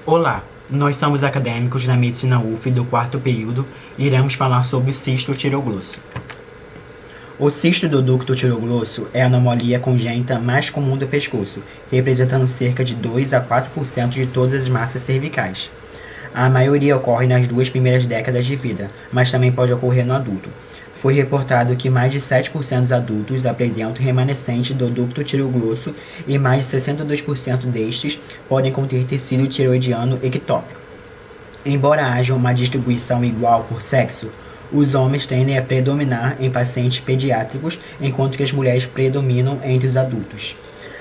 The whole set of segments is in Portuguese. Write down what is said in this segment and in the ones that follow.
Olá, nós somos acadêmicos da Medicina UF do quarto período e iremos falar sobre o cisto tiroglosso. O cisto do ducto tiroglosso é a anomalia congênita mais comum do pescoço, representando cerca de 2 a 4% de todas as massas cervicais. A maioria ocorre nas 2 primeiras décadas de vida, mas também pode ocorrer no adulto. Foi reportado que mais de 7% dos adultos apresentam remanescente do ducto tiroglosso e mais de 62% destes podem conter tecido tiroidiano ectópico. Embora haja uma distribuição igual por sexo, os homens tendem a predominar em pacientes pediátricos, enquanto que as mulheres predominam entre os adultos.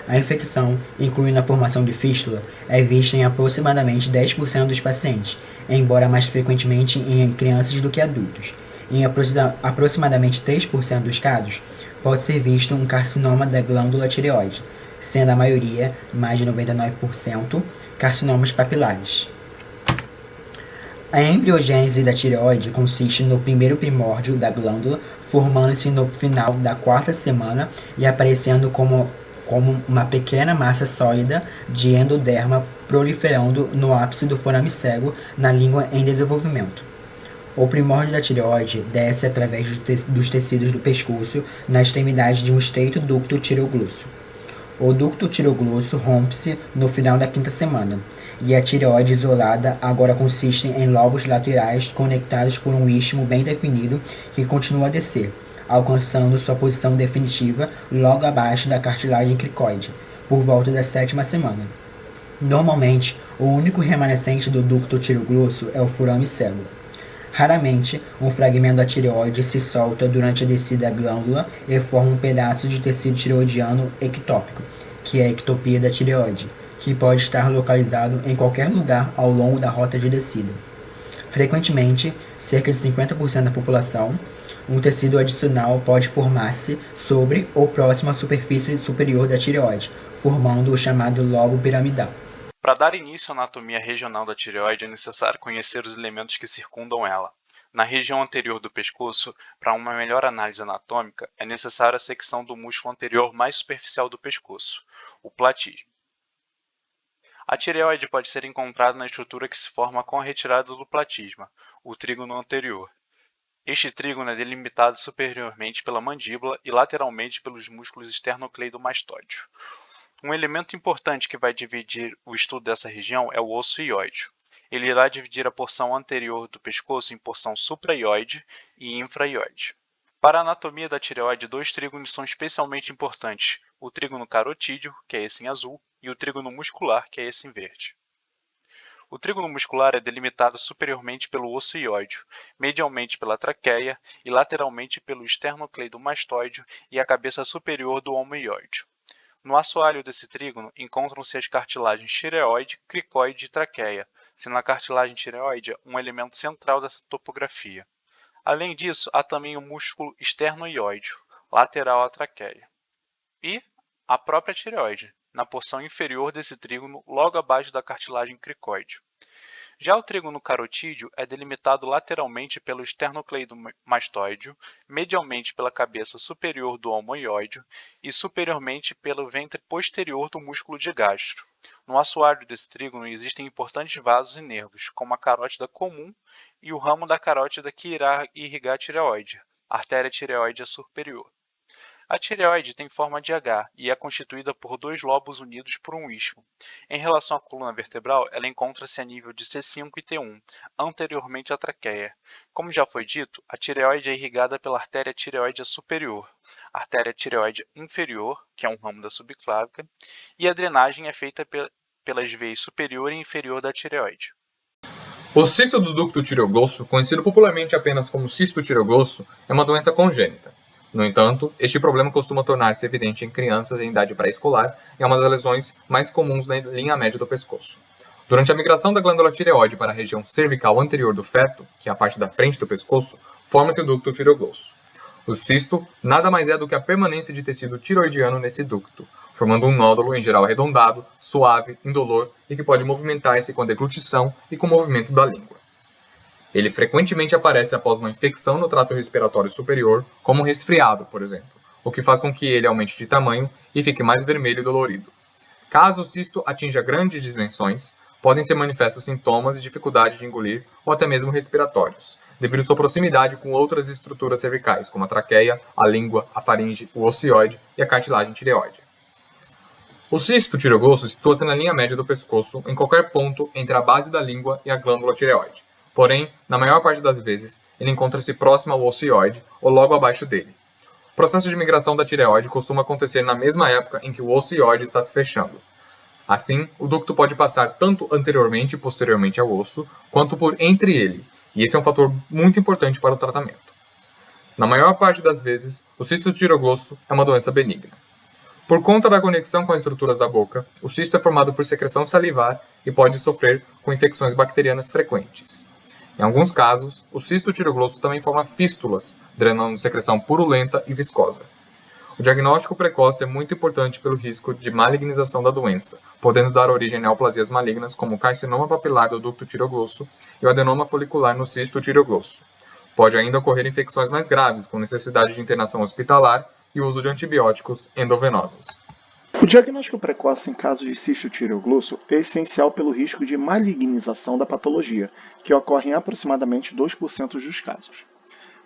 A infecção, incluindo a formação de fístula, é vista em aproximadamente 10% dos pacientes, embora mais frequentemente em crianças do que adultos. Em aproximadamente 3% dos casos, pode ser visto um carcinoma da glândula tireoide, sendo a maioria, mais de 99%, carcinomas papilares. A embriogênese da tireoide consiste no primeiro primórdio da glândula, formando-se no final da 4ª semana e aparecendo como uma pequena massa sólida de endoderma proliferando no ápice do forame cego na língua em desenvolvimento. O primórdio da tireoide desce através dos tecidos do pescoço na extremidade de um estreito ducto tiroglosso. O ducto tiroglosso rompe-se no final da 5ª semana, e a tireoide isolada agora consiste em lobos laterais conectados por um istmo bem definido que continua a descer, alcançando sua posição definitiva logo abaixo da cartilagem cricoide, por volta da 7ª semana. Normalmente, o único remanescente do ducto tiroglosso é o forame cego. Raramente, um fragmento da tireoide se solta durante a descida da glândula e forma um pedaço de tecido tireoidiano ectópico, que é a ectopia da tireoide, que pode estar localizado em qualquer lugar ao longo da rota de descida. Frequentemente, cerca de 50% da população, um tecido adicional pode formar-se sobre ou próximo à superfície superior da tireoide, formando o chamado lobo piramidal. Para dar início à anatomia regional da tireoide, é necessário conhecer os elementos que circundam ela. Na região anterior do pescoço, para uma melhor análise anatômica, é necessária a secção do músculo anterior mais superficial do pescoço, o platígio. A tireoide pode ser encontrada na estrutura que se forma com a retirada do platisma, o trígono anterior. Este trígono é delimitado superiormente pela mandíbula e lateralmente pelos músculos esternocleidomastóideo. Um elemento importante que vai dividir o estudo dessa região é o osso ióide. Ele irá dividir a porção anterior do pescoço em porção supraioide e infraioide. Para a anatomia da tireoide, 2 trígonos são especialmente importantes: o trígono carotídeo, que é esse em azul, e o trígono muscular, que é esse em verde. O trígono muscular é delimitado superiormente pelo osso ióide, medialmente pela traqueia e lateralmente pelo esternocleidomastóideo e a cabeça superior do omoióide. No assoalho desse trígono encontram-se as cartilagens tireoide, cricoide e traqueia, sendo a cartilagem tireoide um elemento central dessa topografia. Além disso, há também o músculo esternoióide, lateral à traqueia. E a própria tireoide, na porção inferior desse trígono, logo abaixo da cartilagem cricoide. Já o trígono carotídeo é delimitado lateralmente pelo esternocleidomastóideo, medialmente pela cabeça superior do omoióide e superiormente pelo ventre posterior do músculo de gastro. No assoalho desse trígono existem importantes vasos e nervos, como a carótida comum e o ramo da carótida que irá irrigar a tireoide, a artéria tireoide superior. A tireoide tem forma de H e é constituída por 2 lobos unidos por um istmo. Em relação à coluna vertebral, ela encontra-se a nível de C5 e T1, anteriormente à traqueia. Como já foi dito, a tireoide é irrigada pela artéria tireoide superior, artéria tireoide inferior, que é um ramo da subclávica, e a drenagem é feita pelas veias superior e inferior da tireoide. O cisto do ducto tireoglosso, conhecido popularmente apenas como cisto tireoglosso, é uma doença congênita. No entanto, este problema costuma tornar-se evidente em crianças em idade pré-escolar e é uma das lesões mais comuns na linha média do pescoço. Durante a migração da glândula tireoide para a região cervical anterior do feto, que é a parte da frente do pescoço, forma-se o ducto tireoglosso. O cisto nada mais é do que a permanência de tecido tiroidiano nesse ducto, formando um nódulo em geral arredondado, suave, indolor e que pode movimentar-se com a deglutição e com o movimento da língua. Ele frequentemente aparece após uma infecção no trato respiratório superior, como um resfriado, por exemplo, o que faz com que ele aumente de tamanho e fique mais vermelho e dolorido. Caso o cisto atinja grandes dimensões, podem ser manifestos sintomas de dificuldade de engolir ou até mesmo respiratórios, devido à sua proximidade com outras estruturas cervicais, como a traqueia, a língua, a faringe, o ocioide e a cartilagem tireoide. O cisto tireoglosso situa-se na linha média do pescoço, em qualquer ponto entre a base da língua e a glândula tireoide. Porém, na maior parte das vezes, ele encontra-se próximo ao ocioide ou logo abaixo dele. O processo de migração da tireoide costuma acontecer na mesma época em que o ocioide está se fechando. Assim, o ducto pode passar tanto anteriormente e posteriormente ao osso, quanto por entre ele, e esse é um fator muito importante para o tratamento. Na maior parte das vezes, o cisto tireoglosso é uma doença benigna. Por conta da conexão com as estruturas da boca, o cisto é formado por secreção salivar e pode sofrer com infecções bacterianas frequentes. Em alguns casos, o cisto tireoglosso também forma fístulas, drenando secreção purulenta e viscosa. O diagnóstico precoce é muito importante pelo risco de malignização da doença, podendo dar origem a neoplasias malignas como o carcinoma papilar do ducto tireoglosso e o adenoma folicular no cisto tireoglosso. Pode ainda ocorrer infecções mais graves, com necessidade de internação hospitalar e uso de antibióticos endovenosos. O diagnóstico precoce em casos de cisto tireoglosso é essencial pelo risco de malignização da patologia, que ocorre em aproximadamente 2% dos casos.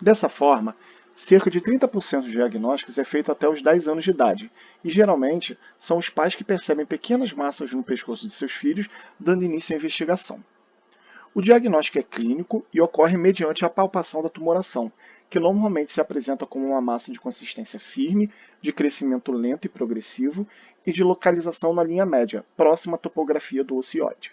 Dessa forma, cerca de 30% dos diagnósticos é feito até os 10 anos de idade, e geralmente são os pais que percebem pequenas massas no pescoço de seus filhos, dando início à investigação. O diagnóstico é clínico e ocorre mediante a palpação da tumoração, que normalmente se apresenta como uma massa de consistência firme, de crescimento lento e progressivo e de localização na linha média, próxima à topografia do ocioide.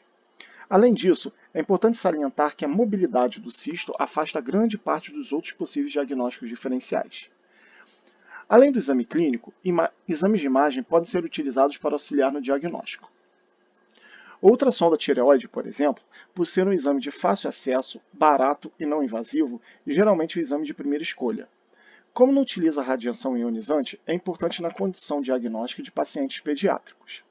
Além disso, é importante salientar que a mobilidade do cisto afasta grande parte dos outros possíveis diagnósticos diferenciais. Além do exame clínico, exames de imagem podem ser utilizados para auxiliar no diagnóstico. O ultrassom da tireoide, por exemplo, por ser um exame de fácil acesso, barato e não invasivo, geralmente é o exame de primeira escolha. Como não utiliza radiação ionizante, é importante na condição diagnóstica de pacientes pediátricos.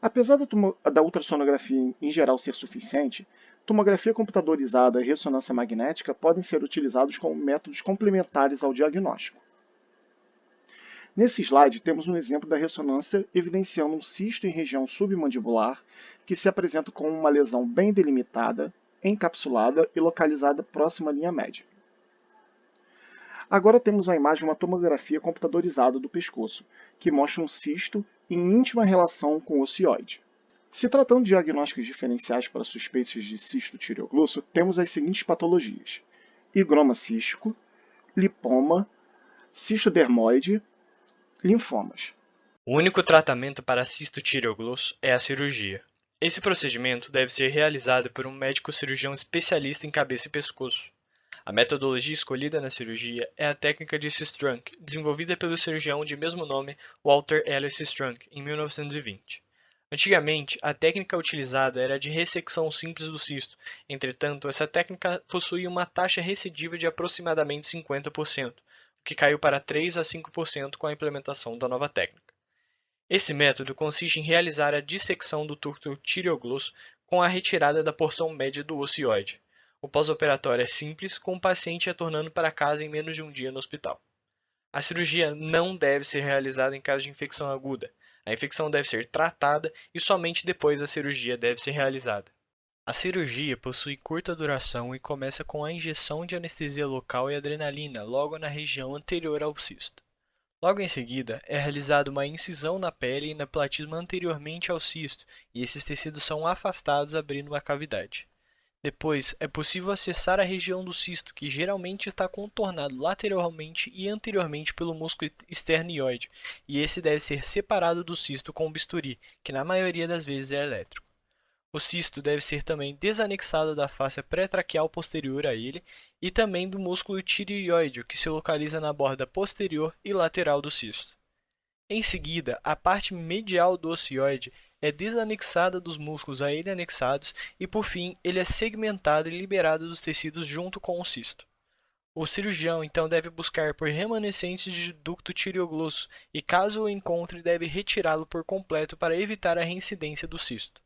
Apesar da ultrassonografia em geral ser suficiente, tomografia computadorizada e ressonância magnética podem ser utilizados como métodos complementares ao diagnóstico. Nesse slide, temos um exemplo da ressonância evidenciando um cisto em região submandibular que se apresenta com uma lesão bem delimitada, encapsulada e localizada próxima à linha média. Agora temos a imagem de uma tomografia computadorizada do pescoço, que mostra um cisto em íntima relação com o ocioide. Se tratando de diagnósticos diferenciais para suspeitos de cisto tireoglosso, temos as seguintes patologias: higroma cístico, lipoma, cistodermoide, linfomas. O único tratamento para cisto tireoglosso é a cirurgia. Esse procedimento deve ser realizado por um médico cirurgião especialista em cabeça e pescoço. A metodologia escolhida na cirurgia é a técnica de Sistrunk, desenvolvida pelo cirurgião de mesmo nome Walter Ellis Sistrunk, em 1920. Antigamente, a técnica utilizada era a de ressecção simples do cisto. Entretanto, essa técnica possuía uma taxa recidiva de aproximadamente 50%, o que caiu para 3 a 5% com a implementação da nova técnica. Esse método consiste em realizar a dissecção do ducto tireoglosso com a retirada da porção média do ocioide. O pós-operatório é simples, com o paciente retornando para casa em menos de um dia no hospital. A cirurgia não deve ser realizada em caso de infecção aguda. A infecção deve ser tratada e somente depois a cirurgia deve ser realizada. A cirurgia possui curta duração e começa com a injeção de anestesia local e adrenalina logo na região anterior ao cisto. Logo em seguida, é realizada uma incisão na pele e na platisma anteriormente ao cisto, e esses tecidos são afastados abrindo uma cavidade. Depois, é possível acessar a região do cisto, que geralmente está contornado lateralmente e anteriormente pelo músculo esternioide, e esse deve ser separado do cisto com um bisturi, que na maioria das vezes é elétrico. O cisto deve ser também desanexado da face pré-traqueal posterior a ele e também do músculo tireoide, que se localiza na borda posterior e lateral do cisto. Em seguida, a parte medial do ocioide é desanexada dos músculos a ele anexados e, por fim, ele é segmentado e liberado dos tecidos junto com o cisto. O cirurgião, então, deve buscar por remanescentes de ducto tireoglosso e, caso o encontre, deve retirá-lo por completo para evitar a reincidência do cisto.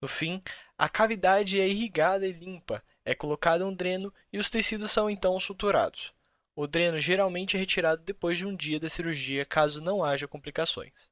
No fim, a cavidade é irrigada e limpa, é colocado um dreno e os tecidos são então suturados. O dreno geralmente é retirado depois de um dia da cirurgia, caso não haja complicações.